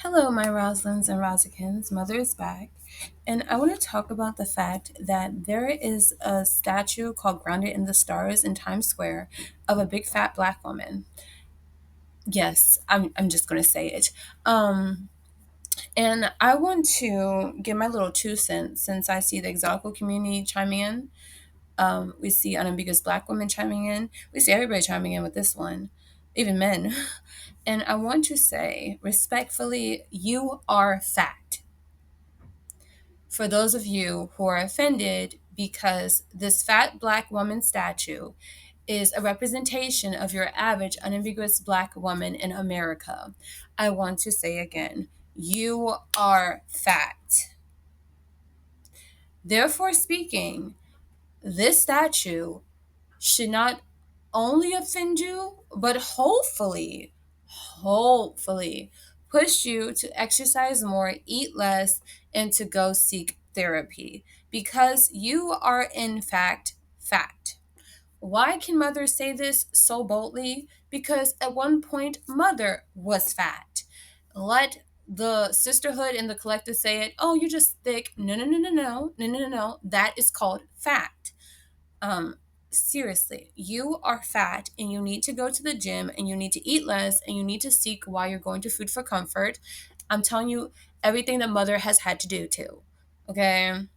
Hello, my Roslins and Rosikins. Mother is back. And I want to talk about the fact that there is a statue called Grounded in the Stars in Times Square of a big fat black woman. Yes, I'm just going to say it. Um, and I want to give my little 2 cents since I see the exotical community chiming in. We see unambiguous black women chiming in. We see everybody chiming in with this one, even men. And I want to say respectfully, you are fat. For those of you who are offended because this fat black woman statue is a representation of your average unambiguous black woman in America, I want to say again, you are fat. Therefore, speaking, this statue should not only offend you, but hopefully push you to exercise more, eat less, and to go seek therapy because you are in fact fat. Why can Mother say this so boldly? Because at one point, Mother was fat. Let the sisterhood and the collective say it. Oh, you're just thick. No. That is called fat. um Seriously, you are fat and you need to go to the gym and you need to eat less and you need to seek why you're going to food for comfort. I'm telling you everything that Mother has had to do too. Okay,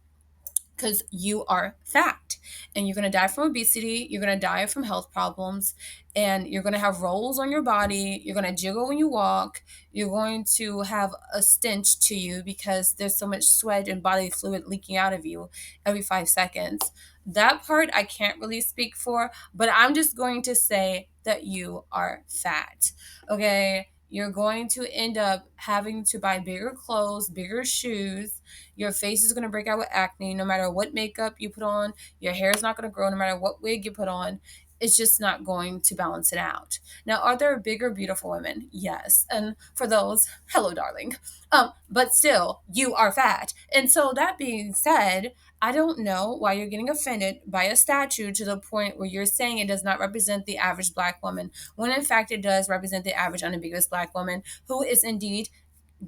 because you are fat and you're going to die from obesity, you're going to die from health problems, and you're going to have rolls on your body, you're going to jiggle when you walk, you're going to have a stench to you because there's so much sweat and body fluid leaking out of you every 5 seconds. That part I can't really speak for, but I'm just going to say that you are fat. Okay, you're going to end up having to buy bigger clothes, bigger shoes. Your face is going to break out with acne no matter what makeup you put on. Your hair is not going to grow no matter what wig you put on. It's just not going to balance it out. Now, are there bigger, beautiful women? Yes. And for those, hello, darling. But still, you are fat. And so, that being said, I don't know why you're getting offended by a statue to the point where you're saying it does not represent the average black woman, when in fact it does represent the average unambiguous black woman who is indeed,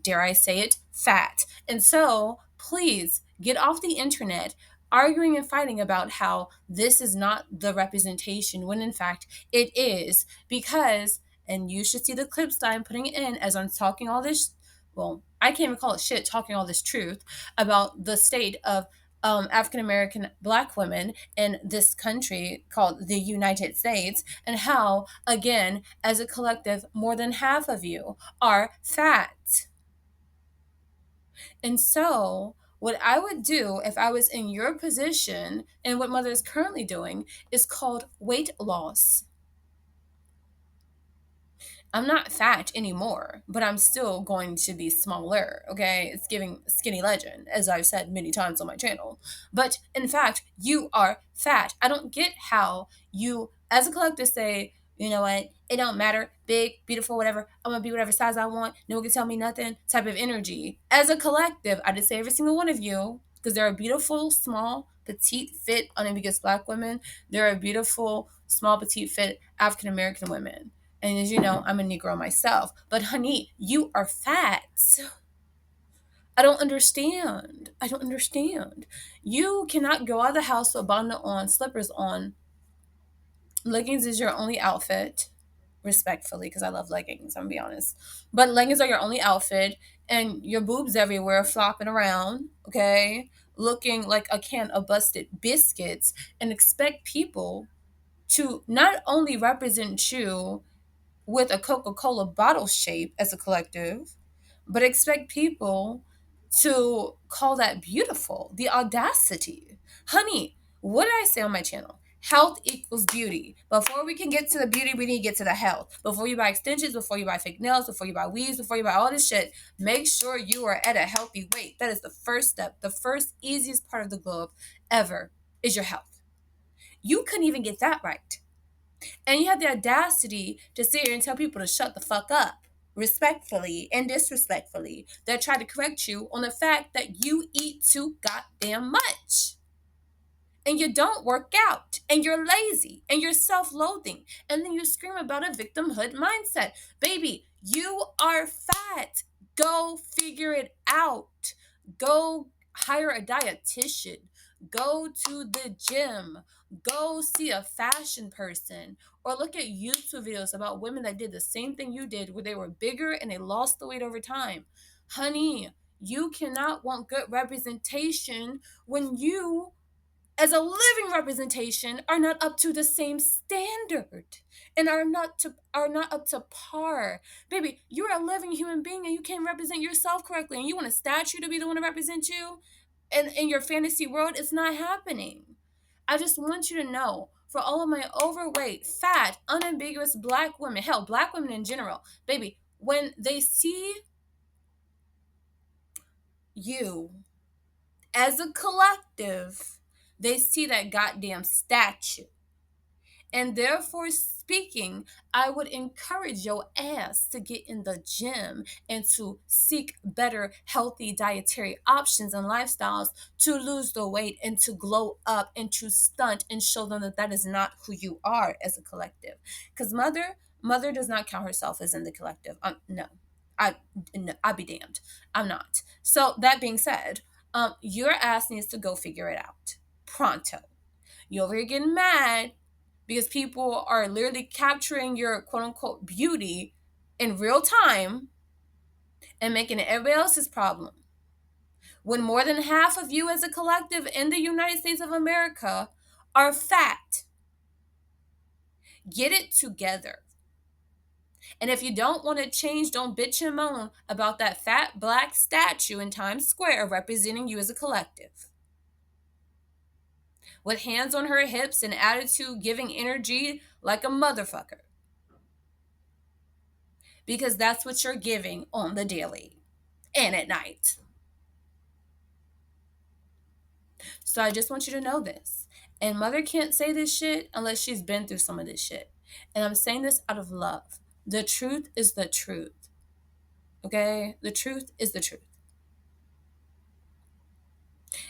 dare I say it, fat. And so, please get off the internet arguing and fighting about how this is not the representation when in fact it is. Because, and you should see the clips that I'm putting in as I'm talking all this, well, I can't even call it shit, talking all this truth about the state of African American black women in this country called the United States, and how, again, as a collective, more than half of you are fat. And so, what I would do if I was in your position and what Mother is currently doing is called weight loss. I'm not fat anymore, but I'm still going to be smaller, okay? It's giving skinny legend, as I've said many times on my channel. But in fact, you are fat. I don't get how you, as a collective, say, you know what, it don't matter, big, beautiful, whatever, I'm gonna be whatever size I want, no one can tell me nothing type of energy. As a collective, I just say every single one of you, because there are beautiful, small, petite, fit, unambiguous black women. There are beautiful, small, petite, fit African American women. And as you know, I'm a Negro myself. But honey, you are fat. I don't understand. You cannot go out of the house with a bonnet on, slippers on. Leggings is your only outfit, respectfully, because I love leggings, I'm gonna be honest. But leggings are your only outfit, and your boobs everywhere flopping around, okay? Looking like a can of busted biscuits, and expect people to not only represent you with a Coca-Cola bottle shape as a collective, but expect people to call that beautiful. The audacity. Honey, what did I say on my channel? Health equals beauty. Before we can get to the beauty, we need to get to the health. Before you buy extensions, before you buy fake nails, before you buy weaves, before you buy all this shit, make sure you are at a healthy weight. That is the first step. The first easiest part of the globe ever is your health. You couldn't even get that right. And you have the audacity to sit here and tell people to shut the fuck up, respectfully and disrespectfully, that try to correct you on the fact that you eat too goddamn much. And you don't work out, and you're lazy, and you're self loathing, and then you scream about a victimhood mindset. Baby, you are fat. Go figure it out. Go hire a dietitian. Go to the gym. Go see a fashion person. Or look at YouTube videos about women that did the same thing you did, where they were bigger and they lost the weight over time. Honey, you cannot want good representation when you, as a living representation, are not up to the same standard and are not up to par. Baby, you're a living human being and you can't represent yourself correctly, and you want a statue to be the one to represent you and in your fantasy world. It's not happening. I just want you to know, for all of my overweight, fat, unambiguous black women, hell, black women in general, baby, when they see you as a collective, they see that goddamn statue. And therefore speaking, I would encourage your ass to get in the gym and to seek better, healthy dietary options and lifestyles to lose the weight and to glow up and to stunt and show them that that is not who you are as a collective. Because mother does not count herself as in the collective. No, I, no, I'd be damned. I'm not. So that being said, your ass needs to go figure it out pronto. You over here getting mad because people are literally capturing your quote unquote beauty in real time and making it everybody else's problem. When more than half of you as a collective in the United States of America are fat, get it together. And if you don't want to change, don't bitch and moan about that fat black statue in Times Square representing you as a collective. With hands on her hips and attitude giving energy like a motherfucker. Because that's what you're giving on the daily and at night. So I just want you to know this. And mother can't say this shit unless she's been through some of this shit. And I'm saying this out of love. The truth is the truth. Okay? The truth is the truth.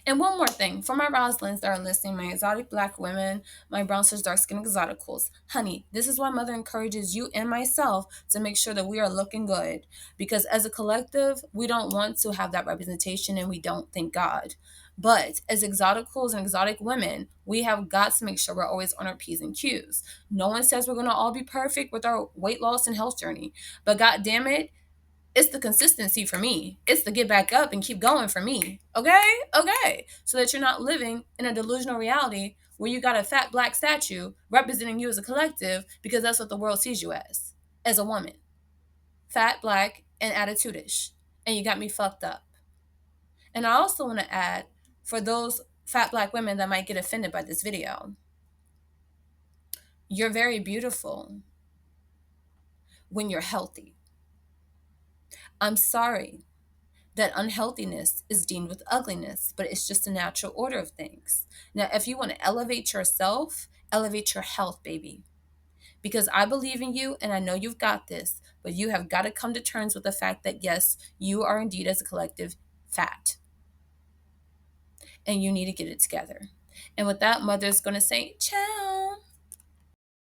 And one more thing, for my Roslins that are listening, my exotic black women, my brown cis dark skin exoticals, honey, this is why mother encourages you and myself to make sure that we are looking good. Because as a collective, we don't want to have that representation and we don't, thank God. But as exoticals and exotic women, we have got to make sure we're always on our P's and Q's. No one says we're going to all be perfect with our weight loss and health journey. But God damn it, it's the consistency for me. It's the get back up and keep going for me. Okay? Okay. So that you're not living in a delusional reality where you got a fat black statue representing you as a collective because that's what the world sees you as a woman. Fat, black, and attitude-ish. And you got me fucked up. And I also want to add, for those fat black women that might get offended by this video, you're very beautiful when you're healthy. I'm sorry that unhealthiness is deemed with ugliness, but it's just a natural order of things. Now, if you want to elevate yourself, elevate your health, baby. Because I believe in you and I know you've got this, but you have got to come to terms with the fact that, yes, you are indeed as a collective fat. And you need to get it together. And with that, mother's going to say, ciao.